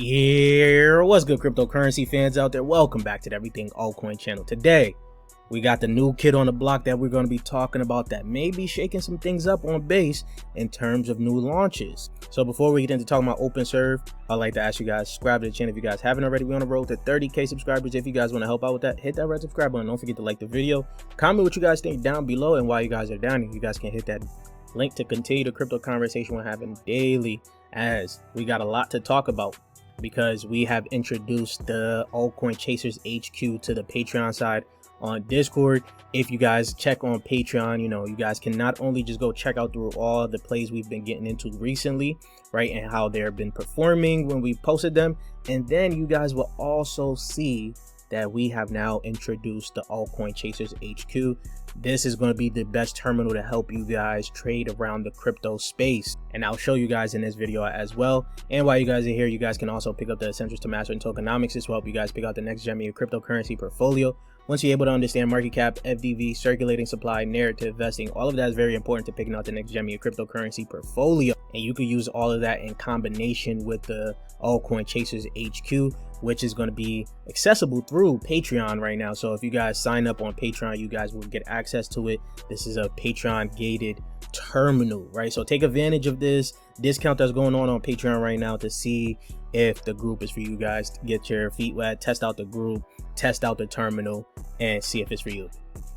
Yeah, what's good, cryptocurrency fans out there? Welcome back to the Everything Altcoin channel. Today, we got the new kid on the block that we're going to be talking about that may be shaking some things up on base in terms of new launches. So before we get into talking about Openserv, I'd like to ask you guys, subscribe to the channel if you guys haven't already. We're on the road to 30K subscribers. If you guys want to help out with that, hit that red subscribe button. Don't forget to like the video. Comment what you guys think down below, and while you guys are down here, you guys can hit that link to continue the crypto conversation we're having daily, as we got a lot to talk about. Because we have introduced the Altcoin Chasers HQ to the Patreon side on Discord. If you guys check on Patreon, you guys can not only just go check out through all the plays we've been getting into recently, right, and how they've been performing when we posted them, and then you guys will also see that we have now introduced the Altcoin Chasers HQ. This is going to be the best terminal to help you guys trade around the crypto space, and I'll show you guys in this video as well. And while you guys are here, you guys can also pick up the Essentials to Master in Tokenomics. This will help you guys pick out the next gem in your cryptocurrency portfolio. Once you're able to understand market cap, FDV, circulating supply, narrative vesting, all of that is very important to picking out the next gem in your cryptocurrency portfolio. And you can use all of that in combination with the Altcoin Chasers HQ, which is going to be accessible through Patreon right now. So if you guys sign up on Patreon, you guys will get access to it. This is a Patreon gated terminal, right? So take advantage of this discount that's going on Patreon right now to see if the group is for you guys, to get your feet wet, test out the group, test out the terminal, and see if it's for you.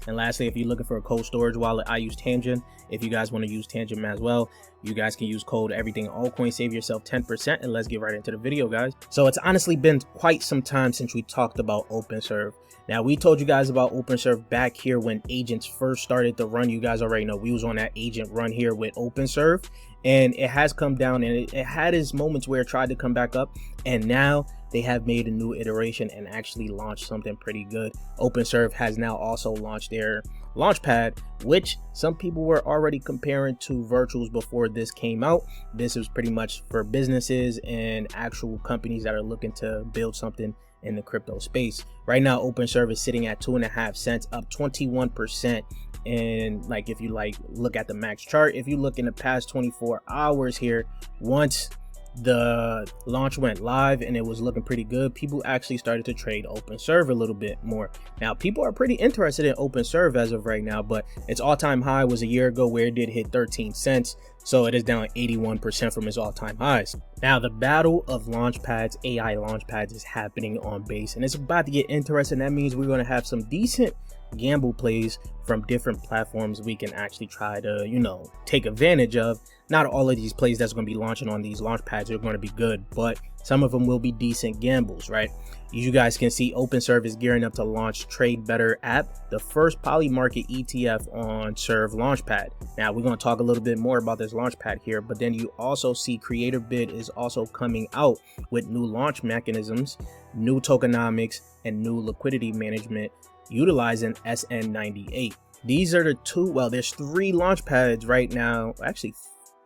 And lastly, if you're looking for a cold storage wallet, I use Tangent. If you guys want to use Tangent as well, you guys can use code Everything Altcoin, save yourself 10%. And let's get right into the video, guys. So it's honestly been quite some time since we talked about Openserv. Now, we told you guys about Openserv back here when agents first started to run. You guys already know we was on that agent run here with Openserv, and it has come down, and it had its moments where it tried to come back up, and now they have made a new iteration and actually launched something pretty good. Openserv has now also launched their Launchpad, which some people were already comparing to virtuals before this came out. This is pretty much for businesses and actual companies that are looking to build something in the crypto space. Right now, Openserv is sitting at 2.5 cents, up 21%. And like, if you look at the max chart, if you look in the past 24 hours here, once the launch went live and it was looking pretty good, people actually started to trade Openserv a little bit more. Now, people are pretty interested in Openserv as of right now, but its all-time high was a year ago where it did hit 13 cents. So it is down 81% from its all-time highs. Now, the battle of launchpads, AI launchpads, is happening on base, and it's about to get interesting. That means we're going to have some decent gamble plays from different platforms we can actually try to, take advantage of. Not all of these plays that's going to be launching on these launch pads are going to be good, but some of them will be decent gambles, right? You guys can see Openserv is gearing up to launch Trade Better app, the first polymarket ETF on Serv Launchpad. Now, we're going to talk a little bit more about this Launchpad here, but then you also see CreatorBid is also coming out with new launch mechanisms, new tokenomics, and new liquidity management utilizing SN98. These are the two, well, there's 3 launch pads right now, actually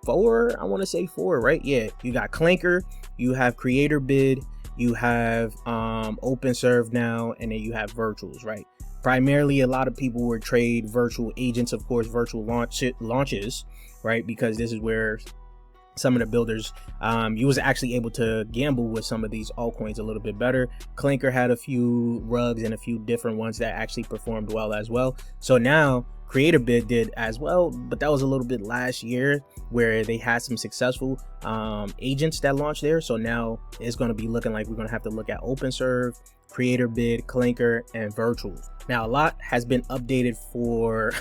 4, I want to say 4, right? Yeah, you got Clanker, you have CreatorBid, you have Openserv now, and then you have virtuals, right? Primarily, a lot of people would trade virtual agents, of course, virtual launches, right? Because this is where some of the builders, you was actually able to gamble with some of these altcoins a little bit better. Clanker had a few rugs and a few different ones that actually performed well as well. So now CreatorBid did as well, but that was a little bit last year where they had some successful agents that launched there. So now it's going to be looking like we're going to have to look at Openserv, CreatorBid, Clanker, and virtuals. Now, a lot has been updated for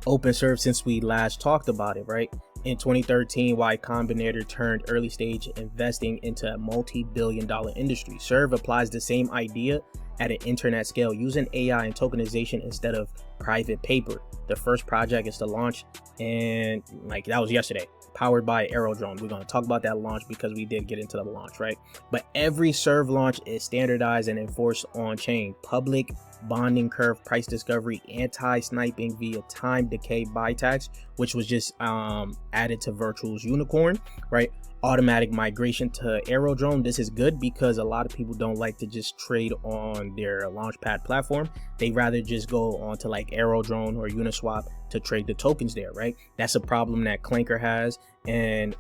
Openserv since we last talked about it, right? In 2013, Y Combinator turned early stage investing into a multi-billion-dollar industry. Serv applies the same idea at an internet scale using AI and tokenization instead of private paper. The first project is to launch, and that was yesterday, powered by Aerodrome. We're going to talk about that launch because we did get into the launch, right? But every Serv launch is standardized and enforced on chain. Public bonding curve, price discovery, anti-sniping via time decay buy tax, which was just added to Virtual's Unicorn, right? Automatic migration to Aerodrome. This is good because a lot of people don't like to just trade on their Launchpad platform. They rather just go on to like Aerodrone or Uniswap to trade the tokens there, right? That's a problem that Clanker has and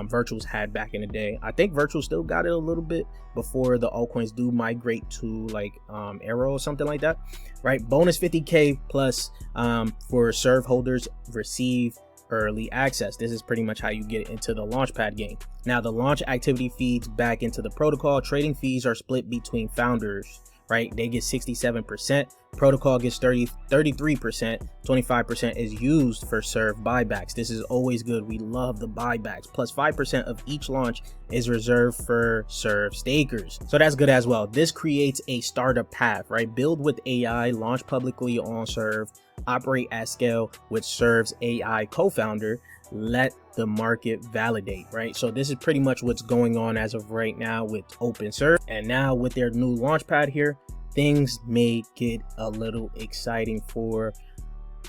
Virtuals had back in the day. I think Virtual still got it a little bit before the altcoins do migrate to like Arrow or something like that, right? Bonus 50k plus for serve holders receive early access. This is pretty much how you get into the Launchpad game. Now the launch activity feeds back into the protocol. Trading fees are split between founders, right? They get 67%, protocol gets 33%, 25% is used for serve buybacks. This is always good. We love the buybacks. Plus 5% of each launch is reserved for serve stakers, so that's good as well. This creates a startup path, right? Build with AI, launch publicly on serve, operate at scale with serve's AI co-founder, let the market validate, right? So this is pretty much what's going on as of right now with Openserv. And now with their new Launchpad here, things may get a little exciting for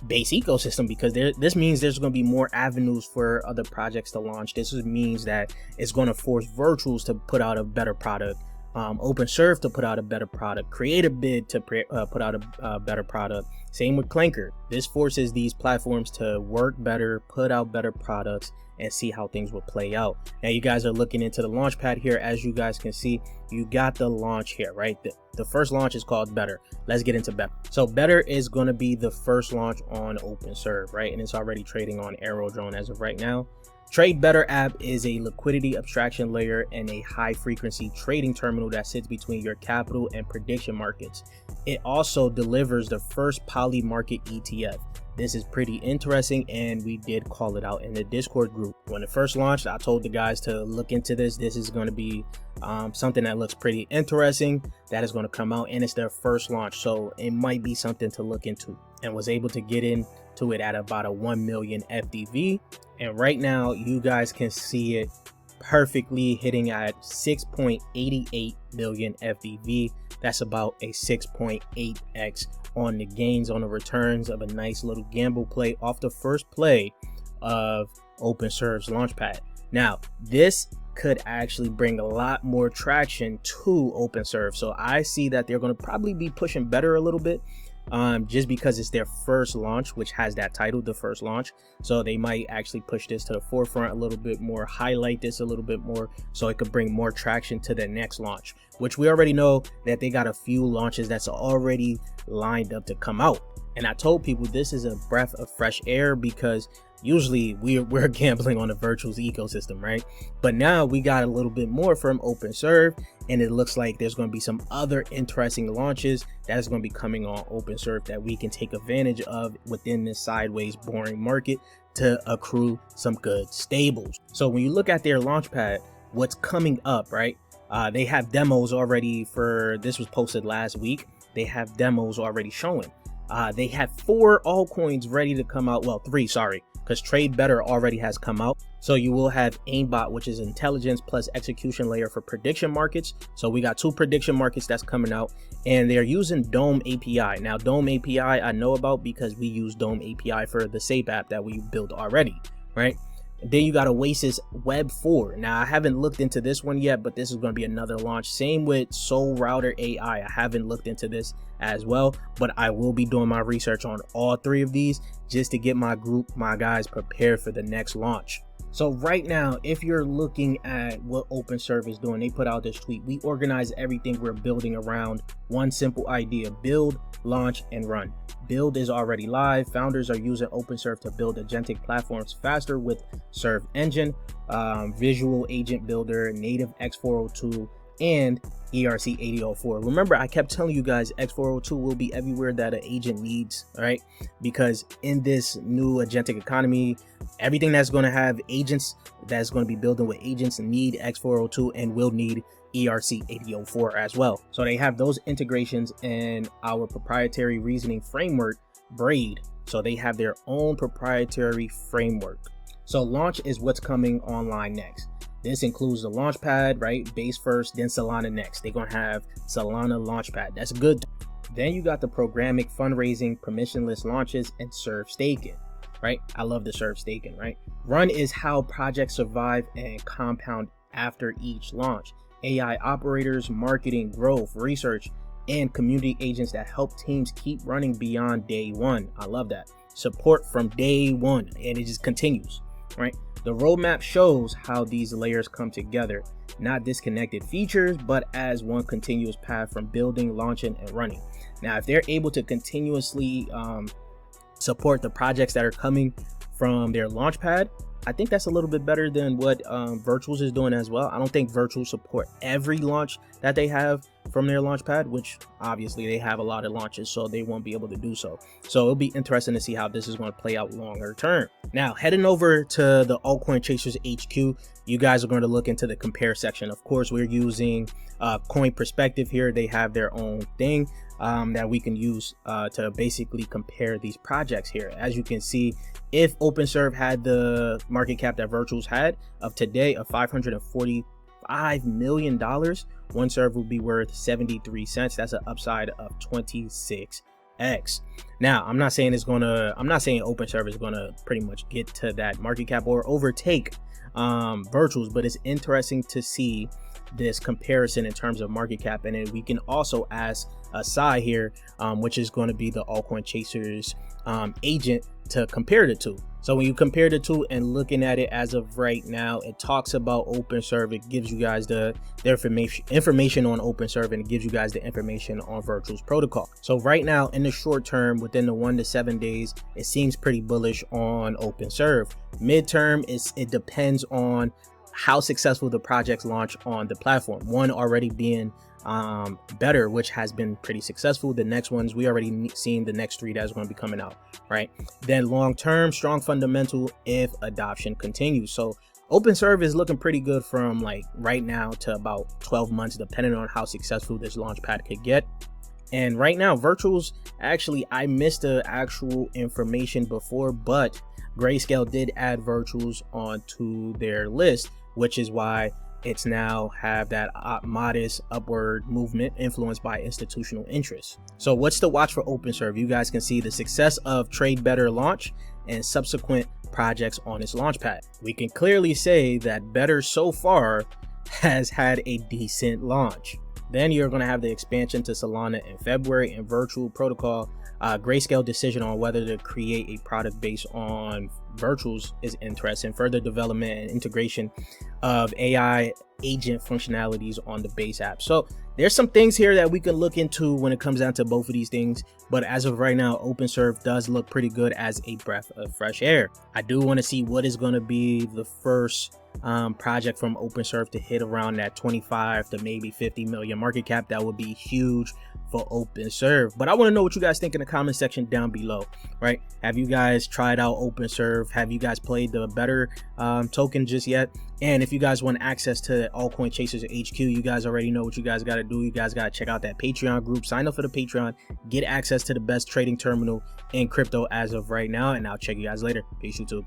base ecosystem, because this means there's going to be more avenues for other projects to launch. This means that it's going to force Virtuals to put out a better product, Openserv to put out a better product, CreatorBid to put out a better product. Same with Clanker. This forces these platforms to work better, put out better products, and see how things will play out. Now you guys are looking into the Launchpad here. As you guys can see, you got the launch here, right? The first launch is called Better. Let's get into Better. So Better is going to be the first launch on Openserv, right? And it's already trading on Aerodrone as of right now. Trade Better app is a liquidity abstraction layer and a high frequency trading terminal that sits between your capital and prediction markets. It also delivers the first poly market ETF. This is pretty interesting, and we did call it out in the Discord group. When it first launched, I told the guys to look into this. This is going to be something that looks pretty interesting that is going to come out, and it's their first launch, so it might be something to look into. And was able to get into it at about a 1 million FDV, and right now you guys can see it perfectly hitting at 6.88 million FDV. That's about a 6.8x on the gains on the returns of a nice little gamble play off the first play of Openserv's Launchpad. Now this could actually bring a lot more traction to Openserv, so I see that they're going to probably be pushing Better a little bit, just because it's their first launch, which has that title, the first launch. So they might actually push this to the forefront a little bit more, highlight this a little bit more, so it could bring more traction to the next launch, which we already know that they got a few launches that's already lined up to come out. And I told people this is a breath of fresh air, because usually we're gambling on the Virtuals ecosystem, right? But now we got a little bit more from Openserv, and it looks like there's going to be some other interesting launches that is going to be coming on Openserv that we can take advantage of within this sideways boring market to accrue some good stables. So when you look at their Launchpad, what's coming up, right? They have demos already for, this was posted last week. They have demos already showing. They have 4 altcoins ready to come out. Well, 3, sorry, because Trade Better already has come out. So you will have aimbot, which is intelligence plus execution layer for prediction markets. So we got 2 prediction markets that's coming out, and they're using Dome API. Now Dome API I know about because we use Dome API for the SAPE app that we built already, right? Then you got Oasis Web 4. Now I haven't looked into this one yet, but this is going to be another launch. Same with Soul Router AI. I haven't looked into this as well, but I will be doing my research on all 3 of these just to get my guys prepared for the next launch. So right now, if you're looking at what Openserv is doing, they put out this tweet: we organize everything we're building around one simple idea: build, launch, and run. Build is already live. Founders are using Openserv to build agentic platforms faster with Serve Engine, Visual Agent Builder, native X402, and ERC 8004. Remember, I kept telling you guys X402 will be everywhere that an agent needs, right? Because in this new agentic economy, everything that's going to have agents, that's going to be building with agents, need X402 and will need ERC 8004 as well. So they have those integrations in our proprietary reasoning framework, Braid. So they have their own proprietary framework. So launch is what's coming online next. This includes the Launchpad, right? Base first, then Solana next. They're going to have Solana Launchpad. That's good. Then you got the programmatic fundraising, permissionless launches, and serve staking, right? I love the serve staking, right? Run is how projects survive and compound after each launch. AI operators, marketing, growth, research, and community agents that help teams keep running beyond day one. I love that. Support from day one, and it just continues, right? The roadmap shows how these layers come together, not disconnected features, but as one continuous path from building, launching, and running. Now, if they're able to continuously support the projects that are coming from their Launchpad, I think that's a little bit better than what Virtuals is doing as well. I don't think Virtuals support every launch that they have from their Launchpad, which obviously they have a lot of launches, so they won't be able to do so. So it'll be interesting to see how this is going to play out longer term. Now, heading over to the Altcoin Chasers HQ, you guys are going to look into the compare section. Of course, we're using Coin Perspective here. They have their own thing that we can use to basically compare these projects here. As you can see, if Openserv had the market cap that Virtuals had of today of $545 million, one serve would be worth 73 cents. That's an upside of 26x. Now, I'm not saying Openserv is gonna pretty much get to that market cap or overtake Virtuals, but it's interesting to see this comparison in terms of market cap. And then we can also ask Sai here, which is going to be the Altcoin Chasers agent, to compare the two. So when you compare the two and looking at it as of right now, it talks about Openserv. It gives you guys the information on Openserv, and it gives you guys the information on Virtuals protocol. So right now, in the short term, within the 1 to 7 days, it seems pretty bullish on Openserv. Midterm, it depends on how successful the projects launch on the platform. One already being Better, which has been pretty successful. The next ones, we already seen the next 3 that's going to be coming out, right? Then long term, strong fundamental if adoption continues. So Openserv is looking pretty good from like right now to about 12 months, depending on how successful this Launchpad could get. And right now, Virtuals, actually, I missed the actual information before, but Grayscale did add Virtuals onto their list, which is why it's now have that modest upward movement influenced by institutional interest. So what's to watch for Openserv? You guys can see the success of Trade Better launch and subsequent projects on its Launchpad. We can clearly say that Better so far has had a decent launch. Then you're going to have the expansion to Solana in February, and Virtual Protocol Grayscale decision on whether to create a product based on Virtuals is interesting. Further development and integration of AI agent functionalities on the base app. So there's some things here that we can look into when it comes down to both of these things. But as of right now, Openserv does look pretty good as a breath of fresh air. I do want to see what is going to be the first project from Openserv to hit around that 25 to maybe 50 million market cap. That would be huge for Openserv. But I want to know what you guys think in the comment section down below, right? Have you guys tried out Openserv? Have you guys played the Better token just yet? And if you guys want access to Altcoin Chasers HQ, you guys already know what you guys got to do. You guys got to check out that Patreon group, sign up for the Patreon, get access to the best trading terminal in crypto as of right now. And I'll check you guys later. Peace, YouTube.